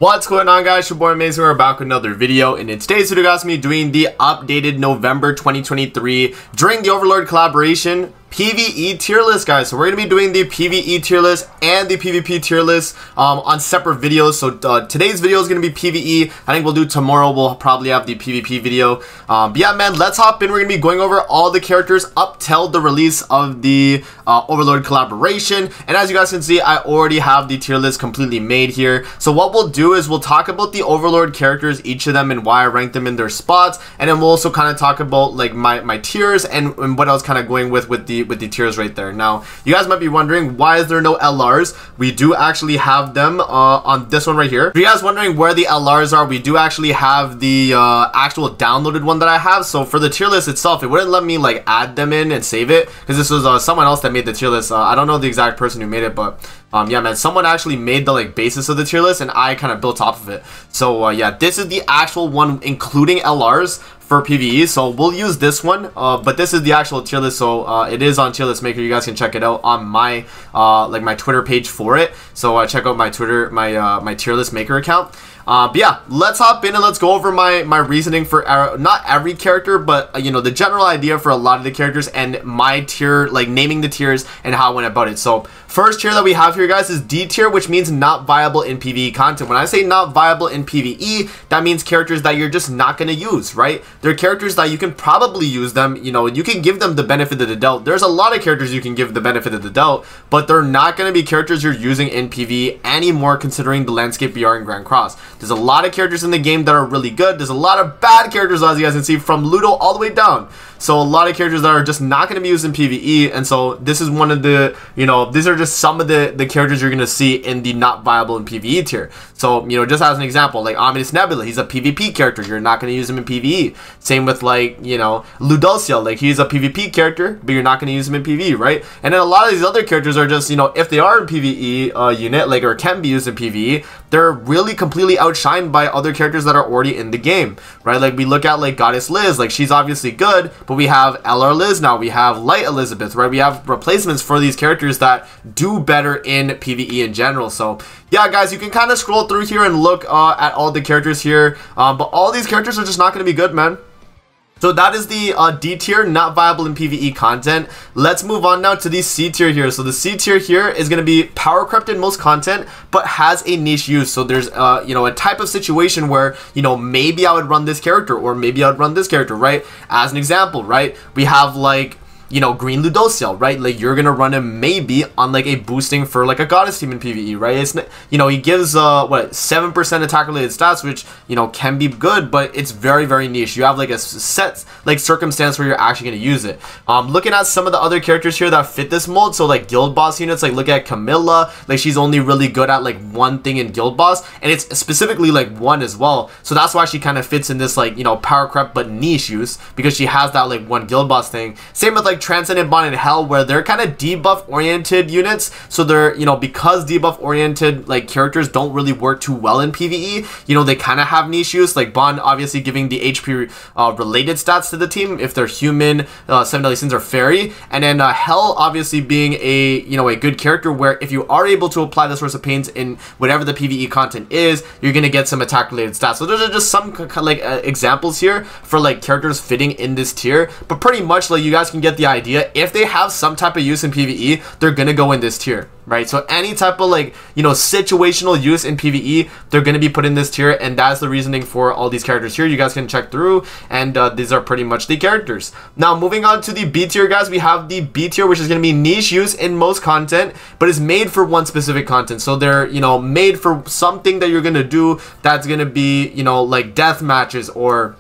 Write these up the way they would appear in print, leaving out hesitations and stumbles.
What's going on, guys? Your boy Mason. We're back with another video, and in today's video, guys, me doing the updated November 2023 during the Overlord collaboration PVE tier list, guys. So we're gonna be doing the PVE tier list and the PvP tier list on separate videos. So today's video is gonna be PVE. I think we'll do tomorrow. We'll probably have the PvP video. But yeah, man, let's hop in. We're gonna be going over all the characters up till the release of the Overlord collaboration. And as you guys can see, I already have the tier list completely made here. So what we'll do is we'll talk about the Overlord characters, each of them, and why I rank them in their spots. And then we'll also kind of talk about like my tiers and what I was kind of going with the tiers right there. Now, you guys might be wondering, why is there no LRs? We do actually have them on this one right here. If you guys wondering where the LRs are, we do actually have the actual downloaded one that I have. So for the tier list itself, it wouldn't let me like add them in and save it because this was someone else that made the tier list. I don't know the exact person who made it, but yeah, man, someone actually made the like basis of the tier list and I kind of built off of it. So yeah, this is the actual one including LRs for PvE, so we'll use this one, but this is the actual tier list, so it is on tier list maker. You guys can check it out on my like my Twitter page for it. So check out my Twitter, my tier list maker account. But yeah, let's hop in and let's go over my reasoning for not every character, but you know, the general idea for a lot of the characters and my tier, like naming the tiers and how I went about it. So first tier that we have here, guys, is D tier, which means not viable in PvE content. When I say not viable in PvE, that means characters that you're just not going to use, right? They're characters that you can probably use them, you know, you can give them the benefit of the doubt. There's a lot of characters you can give the benefit of the doubt, but they're not going to be characters you're using in PvE anymore, considering the landscape BR and Grand Cross. There's a lot of characters in the game that are really good. There's a lot of bad characters, as you guys can see, from Ludo all the way down. So a lot of characters that are just not going to be used in PvE, and so this is one of the, you know, these are just some of the characters you're going to see in the not viable in PvE tier. So, you know, just as an example, like Ominous Nebula, he's a PvP character. You're not going to use him in PvE. Same with, like, you know, Ludociel, like he's a PvP character, but you're not going to use him in PvE, right? And then a lot of these other characters are just, you know, if they are in PvE unit, like, or can be used in PvE, they're really completely outshined by other characters that are already in the game, right? Like we look at like Goddess Liz, like she's obviously good, but we have LR Liz now, we have Light Elizabeth, right? We have replacements for these characters that do better in PvE in general. So yeah, guys, you can kind of scroll through here and look at all the characters here, but all these characters are just not going to be good, man. So that is the D tier, not viable in PvE content. Let's move on now to the C tier here. So the C tier here is going to be power crept in most content, but has a niche use. So there's, you know, a type of situation where, you know, maybe I would run this character or maybe I would run this character, right? As an example, right? We have like, you know, Green Ludociel, right? Like you're gonna run him maybe on like a boosting for like a goddess team in PvE, right? It's, you know, he gives what, 7% attack related stats, which, you know, can be good, but it's very, very niche. You have like a set like circumstance where you're actually gonna use it. Looking at some of the other characters here that fit this mold, so like guild boss units, like look at Camilla, like she's only really good at like one thing in guild boss, and it's specifically like one as well. So that's why she kind of fits in this like, you know, power crept but niche use, because she has that like one guild boss thing. Same with like Transcendent Bond and Hell, where they're kind of debuff oriented units, so they're, you know, because debuff oriented like characters don't really work too well in PvE, you know, they kind of have niche use, like Bond obviously giving the HP related stats to the team if they're human, Seven Deadly Sins or fairy, and then Hell obviously being a, you know, a good character where if you are able to apply the Source of Pains in whatever the PvE content is, you're gonna get some attack related stats. So those are just some like examples here for like characters fitting in this tier, but pretty much like you guys can get the idea. If they have some type of use in PvE, they're gonna go in this tier, right? So any type of like, you know, situational use in PvE, they're gonna be put in this tier, and that's the reasoning for all these characters here. You guys can check through, and these are pretty much the characters. Now moving on to the B tier, guys, we have the B tier, which is gonna be niche use in most content, but is made for one specific content. So they're, you know, made for something that you're gonna do that's gonna be, you know, like death matches or,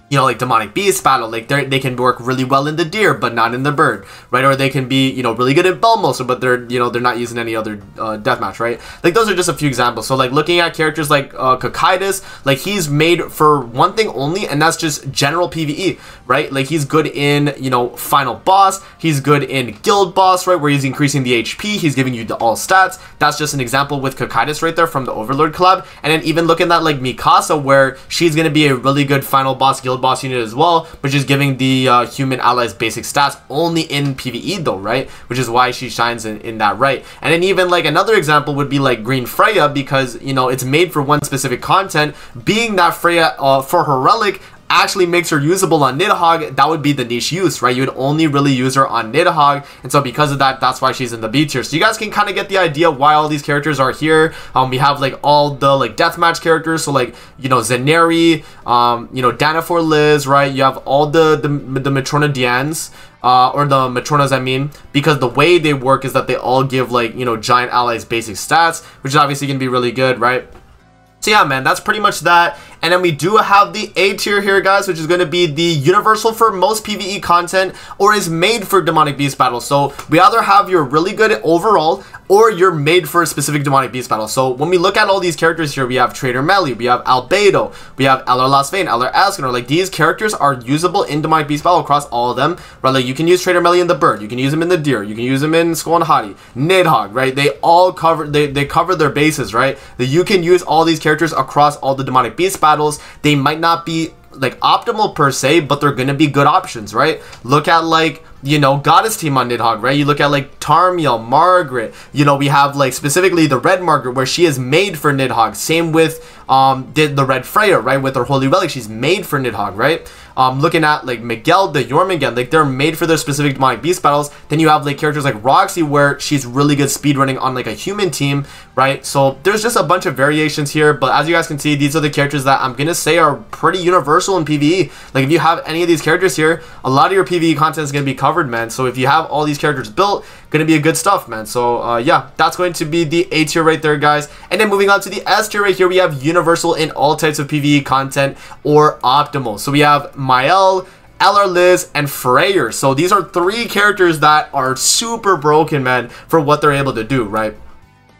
you know, like demonic beast battle. Like they can work really well in the deer but not in the bird, right? Or they can be, you know, really good at Belmosa, but they're, you know, they're not using any other deathmatch, right? Like those are just a few examples. So like looking at characters like Cocytus, like he's made for one thing only, and that's just general PvE, right? Like he's good in, you know, final boss, he's good in guild boss, right, where he's increasing the HP, he's giving you the all stats. That's just an example with Cocytus right there from the Overlord collab. And then even looking at like Mikasa, where she's gonna be a really good final boss, guild boss unit as well, but she's giving the human allies basic stats only in PvE though, right? Which is why she shines in that, right? And then even like another example would be like Green Freya, because, you know, it's made for one specific content, being that Freya for her relic actually makes her usable on Nidhogg. That would be the niche use, right? You would only really use her on Nidhogg, and so because of that, that's why she's in the B tier. So you guys can kind of get the idea why all these characters are here. We have like all the like deathmatch characters, so like, you know, Zeneri, you know, Danafor Liz, right? You have all the Matrona Dians, or the Matronas, I mean, because the way they work is that they all give like, you know, giant allies basic stats, which is obviously gonna be really good, right? So yeah, man, that's pretty much that. And then we do have the A tier here, guys, which is going to be the universal for most PvE content, or is made for demonic beast battles. So we either have your really good overall, or you're made for a specific demonic beast battle. So when we look at all these characters here, we have Trader Melly, we have Albedo, we have Eller Lasvane, Eller Askenar. Like, these characters are usable in demonic beast battle across all of them, right? Like, you can use Trader Melly in the bird, you can use him in the deer, you can use him in Skull and Hati, Nidhogg, right? They all cover, they cover their bases, right? That you can use all these characters across all the demonic beast battles. They might not be like optimal per se, but they're gonna be good options, right? Look at like, you know, Goddess team on Nidhogg, right? You look at like Tarmiel, Margaret, you know, we have like specifically the red Margaret where she is made for Nidhogg. Same with the red Freya, right? With her holy relic, she's made for Nidhogg, right? Looking at like Miguel, the Jormungand, like they're made for their specific demonic beast battles. Then you have like characters like Roxy where she's really good speedrunning on like a human team, right? So there's just a bunch of variations here, but as you guys can see, these are the characters that I'm gonna say are pretty universal in PvE. Like, if you have any of these characters here, a lot of your PvE content is gonna be covered, man. So if you have all these characters built, gonna be a good stuff, man. So yeah, that's going to be the A tier right there, guys. And then moving on to the S tier right here, we have universal in all types of PvE content or optimal. So we have Mael, Eller, Liz, and Freyr. So these are three characters that are super broken, man, for what they're able to do, right?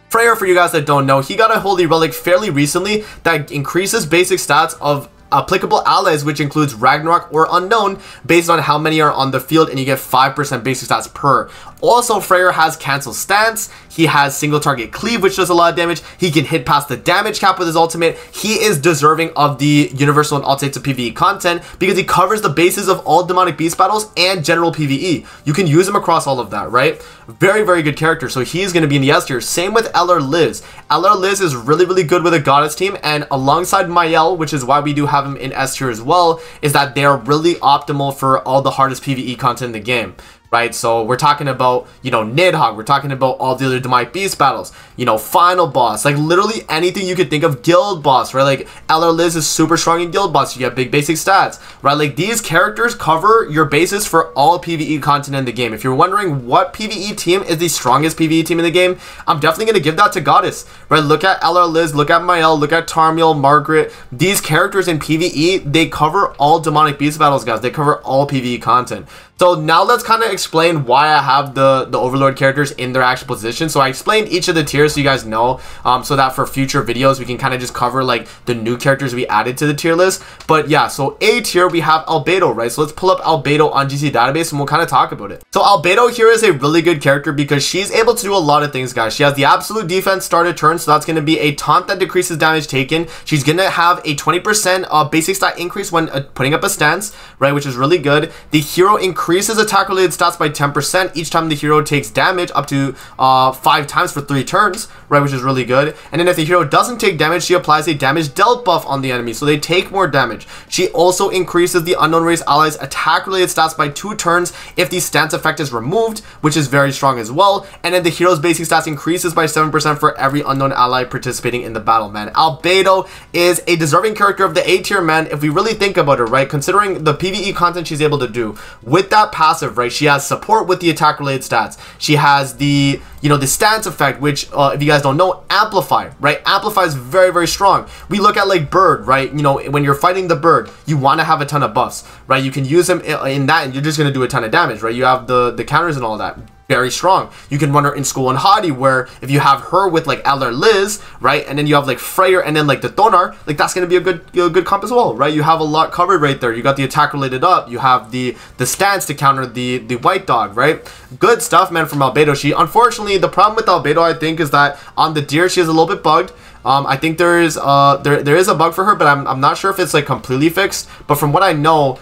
Freyr, for you guys that don't know, he got a holy relic fairly recently that increases basic stats of applicable allies, which includes Ragnarok or Unknown, based on how many are on the field, and you get 5% basic stats per. Also, Freyr has cancel stance, he has single target cleave, which does a lot of damage, he can hit past the damage cap with his ultimate. He is deserving of the universal and all types of PvE content because he covers the bases of all demonic beast battles and general PvE. You can use him across all of that, right? Very, very good character, so he's going to be in the S tier. Same with Eller Liz. Eller Liz is really, really good with a Goddess team, and alongside Mael, which is why we do have him in S tier as well, is that they are really optimal for all the hardest PvE content in the game. Right, so we're talking about, you know, Nidhogg, we're talking about all the other demonic beast battles, you know, final boss, like literally anything you could think of, guild boss, right? Like Eller Liz is super strong in guild boss, you get big basic stats, right? Like, these characters cover your bases for all PvE content in the game. If you're wondering what PvE team is the strongest PvE team in the game, I'm definitely going to give that to Goddess, right? Look at Eller Liz, look at Mael, look at Tarmiel, Margaret. These characters in PvE, they cover all demonic beast battles, guys. They cover all PvE content. So now let's kind of explain why I have the Overlord characters in their actual position. So I explained each of the tiers so you guys know, so that for future videos we can kind of just cover like the new characters we added to the tier list. But yeah, so A tier we have Albedo, right? So let's pull up Albedo on GC database and we'll kind of talk about it. So Albedo here is a really good character because she's able to do a lot of things, guys. She has the absolute defense start of turn, so that's going to be a taunt that decreases damage taken. She's going to have a 20% basic stat increase when putting up a stance, right? Which is really good. The hero increases attack related stats by 10% each time the hero takes damage, up to 5 times for 3 turns, right? Which is really good. And then if the hero doesn't take damage, she applies a damage dealt buff on the enemy, so they take more damage. She also increases the unknown race allies attack related stats by 2 turns if the stance effect is removed, which is very strong as well. And then the hero's basic stats increases by 7% for every unknown ally participating in the battle, man. Albedo is a deserving character of the A tier, man, if we really think about it, right? Considering the PvE content she's able to do with that passive, right? She has support with the attack related stats. She has the, you know, the stance effect, which if you guys don't know, amplify, right? Amplify is very, very strong. We look at like bird, right? You know, when you're fighting the bird, you want to have a ton of buffs, right? You can use them in that and you're just going to do a ton of damage, right? You have the counters and all that. Very strong. You can run her in Skull and Hati, where if you have her with like Eller Liz, right, and then you have like Freyr and then like the Thonar, like that's gonna be a good comp as well, right? You have a lot covered right there. You got the attack related up, you have the stance to counter the white dog, right? Good stuff, man, from Albedo. She, unfortunately, the problem with Albedo, I think, is that on the deer she is a little bit bugged. I think there is a bug for her, but I'm not sure if it's like completely fixed. But from what I know,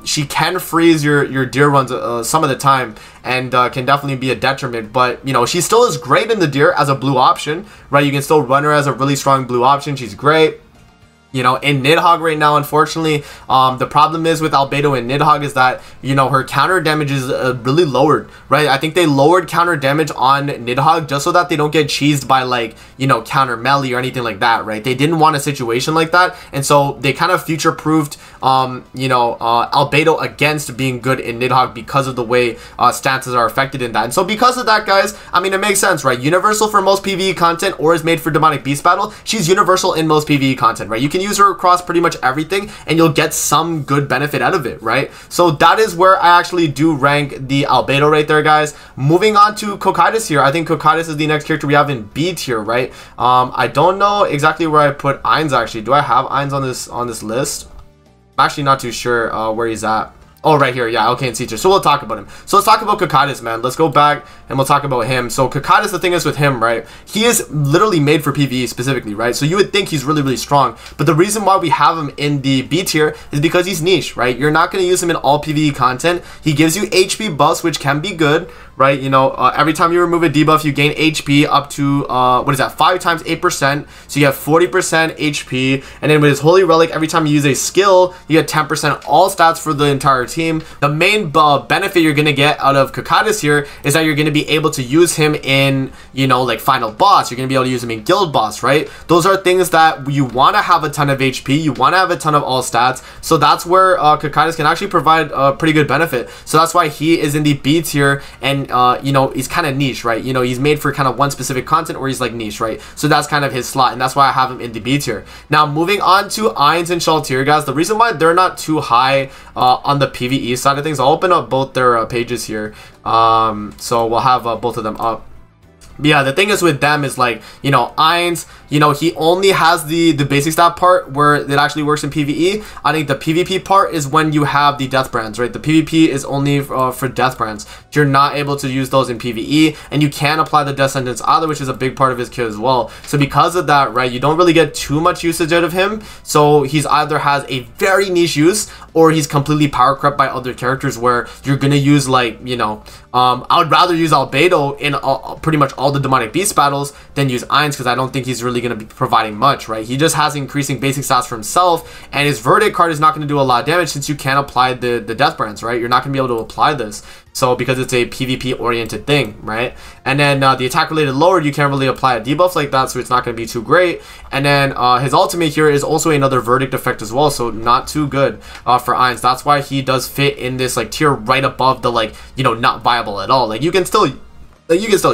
she can freeze your deer runs some of the time, and can definitely be a detriment. But you know, she still is great in the deer as a blue option, right? You can still run her as a really strong blue option. She's great. You know, in Nidhogg right now, unfortunately, the problem is with Albedo and Nidhogg is that, you know, her counter damage is really lowered, right? I think they lowered counter damage on Nidhogg just so that they don't get cheesed by, like, you know, counter melee or anything like that, right? They didn't want a situation like that, and so they kind of future-proofed, you know, Albedo against being good in Nidhogg because of the way stances are affected in that. And so because of that, guys, I mean, it makes sense, right? Universal for most PvE content, or is made for Demonic Beast Battle. She's universal in most PvE content, right? You can use her across pretty much everything and you'll get some good benefit out of it, right? So that is where I actually do rank the Albedo right there, guys. Moving on to Cocytus here. I think Cocytus is the next character we have in B tier, right? I don't know exactly where I put Ainz actually. Do I have Ainz on this list? I'm actually not too sure where he's at. Oh, right here. Yeah, okay, in C tier. So we'll talk about him. So let's talk about Cocytus, man. Let's go back and we'll talk about him. So Cocytus, the thing is with him, right? He is literally made for PvE specifically, right? So you would think he's really, really strong. But the reason why we have him in the B tier is because he's niche, right? You're not going to use him in all PvE content. He gives you HP buffs, which can be good, right? You know, every time you remove a debuff, you gain HP up to, what is that? 5 times 8%. So you have 40% HP. And then with his Holy Relic, every time you use a skill, you get 10% all stats for the entire team. The main benefit you're going to get out of Cocytus here is that you're going to be able to use him in, you know, like final boss. You're going to be able to use him in guild boss, right? Those are things that you want to have a ton of HP. You want to have a ton of all stats. So that's where Cocytus can actually provide a pretty good benefit. So that's why he is in the B tier, and you know, he's kind of niche, right? You know, he's made for kind of one specific content, or he's like niche, right? So that's kind of his slot, and that's why I have him in the B tier. Now, moving on to Ainz and Shaltir, guys. The reason why they're not too high on the PvE side of things, I'll open up both their pages here. So we'll have both of them up. But yeah, the thing is with them is, like, you know, Ainz, you know, he only has the basic stat part where it actually works in PvE. I think the PvP part is when you have the death brands, right? The PvP is only for death brands. You're not able to use those in PvE, and you can apply the death sentence either, which is a big part of his kit as well. So because of that, right, you don't really get too much usage out of him. So he's either has a very niche use, or he's completely power crept by other characters where you're gonna use, like, you know, I would rather use Albedo in pretty much all the Demonic Beast battles than use Ainz, because I don't think he's really going to be providing much, right? He just has increasing basic stats for himself, and his Verdict card is not going to do a lot of damage since you can't apply the death brands, right? You're not going to be able to apply this. So because it's a PvP oriented thing, right? And then the attack related lowered, you can't really apply a debuff like that, so it's not going to be too great. And then his ultimate here is also another Verdict effect as well, so not too good for Ainz. That's why he does fit in this, like, tier right above the, like, you know, not viable at all. Like, you can still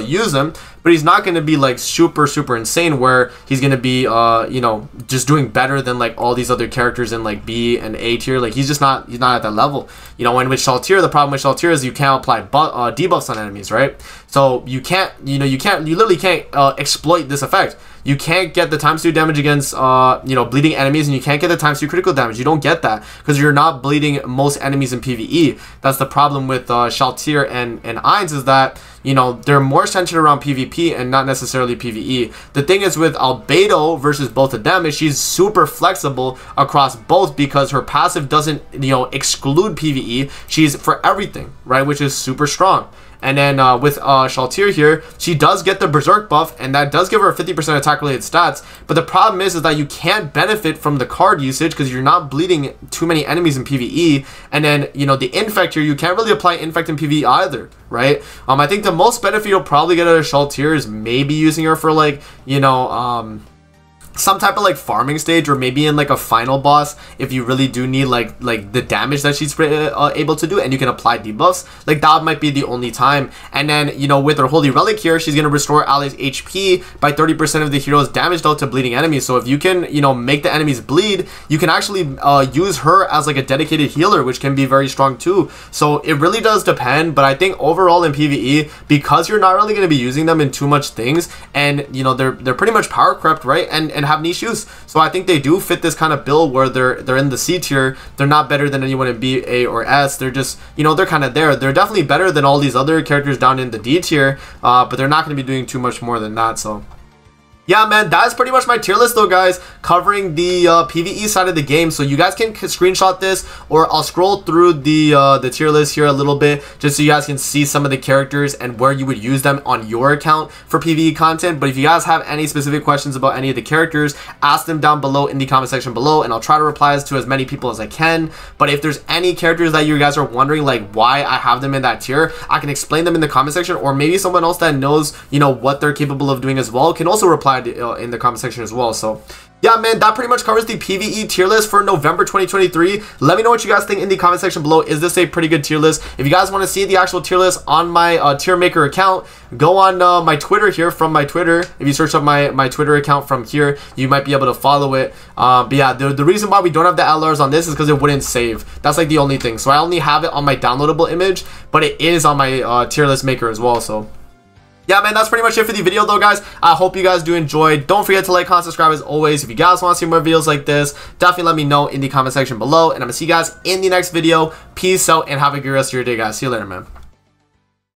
use him, but he's not going to be, like, super insane where he's going to be you know, just doing better than, like, all these other characters in, like, B and A tier. Like, he's not at that level, you know. And with Shaltir, the problem with Shaltir is you can't apply debuffs on enemies, right? So you literally can't exploit this effect. You can't get the times 2 damage against, you know, bleeding enemies, and you can't get the times 2 critical damage. You don't get that because you're not bleeding most enemies in PvE. That's the problem with Shaltir and Ainz, is that, you know, they're more centered around PvP and not necessarily PvE. The thing is with Albedo versus both of them is she's super flexible across both because her passive doesn't, you know, exclude PvE. She's for everything, right? Which is super strong. And then with Shaltir here, she does get the Berserk buff, and that does give her 50% attack-related stats. But the problem is that you can't benefit from the card usage because you're not bleeding too many enemies in PvE. And then, you know, the Infect here, you can't really apply Infect in PvE either, right? I think the most benefit you'll probably get out of Shaltir is maybe using her for, like, you know, some type of, like, farming stage, or maybe in, like, a final boss if you really do need like the damage that she's able to do, and you can apply debuffs. Like, that might be the only time. And then, you know, with her Holy Relic here, she's gonna restore allies HP by 30% of the hero's damage dealt to bleeding enemies. So if you can, you know, make the enemies bleed, you can actually use her as, like, a dedicated healer, which can be very strong too. So it really does depend, but I think overall in PvE, because you're not really going to be using them in too much things, and, you know, they're pretty much power crept, right? And have niche use. So I think they do fit this kind of bill where they're in the C tier. They're not better than anyone in B, A, or S. They're just, you know, they're kind of there. They're definitely better than all these other characters down in the D tier, but they're not going to be doing too much more than that. So Yeah, man, that is pretty much my tier list though, guys, covering the PvE side of the game. So you guys can screenshot this, or I'll scroll through the tier list here a little bit just so you guys can see some of the characters and where you would use them on your account for PvE content. But if you guys have any specific questions about any of the characters, ask them down below in the comment section below, and I'll try to reply to as many people as I can. But if there's any characters that you guys are wondering like why I have them in that tier, I can explain them in the comment section, or maybe someone else that knows, you know, what they're capable of doing as well can also reply in the comment section as well. So yeah, man, that pretty much covers the PvE tier list for November 2023. Let me know what you guys think in the comment section below. Is this a pretty good tier list? If you guys want to see the actual tier list on my tier maker account, go on my Twitter here, from my Twitter. If you search up my Twitter account from here, you might be able to follow it. But yeah, the reason why we don't have the LRs on this is because it wouldn't save. That's like the only thing. So I only have it on my downloadable image, but it is on my tier list maker as well. So yeah, man, that's pretty much it for the video though, guys. I hope you guys do enjoy. Don't forget to like, comment, subscribe as always. If you guys want to see more videos like this, definitely let me know in the comment section below, and I'm gonna see you guys in the next video. Peace out and have a good rest of your day, guys. See you later, man.